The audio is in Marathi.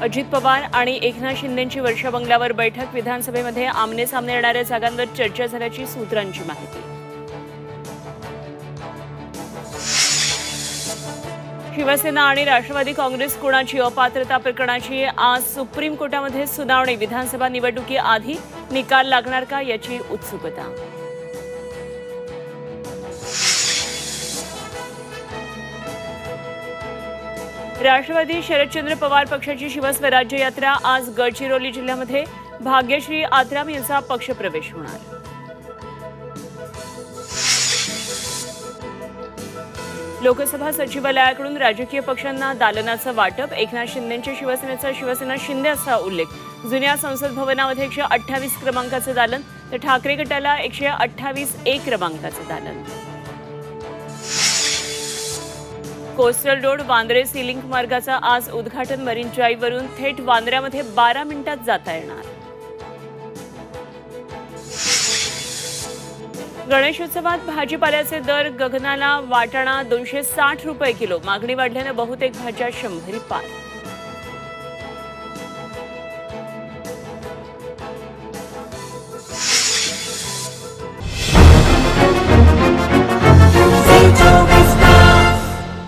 अजित पवार आणि एकनाथ शिंदेंची वर्षा बंगल्यावर बैठक. विधानसभेमध्ये आमने सामने येणाऱ्या जागांवर चर्चा झाल्याची सूत्रांची माहिती. शिवसेना आणि राष्ट्रवादी काँग्रेस कोणाची अपात्रता प्रकरणाची आज सुप्रीम कोर्टामध्ये सुनावणी. विधानसभा निवडणुकीआधी निकाल लागणार का याची उत्सुकता. राष्ट्रवादी शरदचंद्र पवार पक्षाची शिवस्वराज्य यात्रा. आज गडचिरोली जिल्ह्यामध्ये भाग्यश्री आत्राम यांचा पक्षप्रवेश होणार. लोकसभा सचिवालयाकडून राजकीय पक्षांना दालनाचं वाटप. एकनाथ शिंदेंच्या शिवसेनेचा शिवसेना शिंदे असा उल्लेख. जुन्या संसद भवनामध्ये 128 क्रमांकाचं दालन तर ठाकरे गटाला 128A क्रमांकाचं दालन. कोस्टल रोड वांद्रे सीलिंक मार्गाचा आज उद्घाटन. मरीन ड्राईव्हवरून थेट वांद्र्यामध्ये 12 मिनिटात जाता येणार. गणेशोत्सवात भाजीपाल्याचे दर गगनाला. वाटाणा 260 रुपये किलो. मागणी वाढल्यानं बहुतेक भाज्या 100 पार.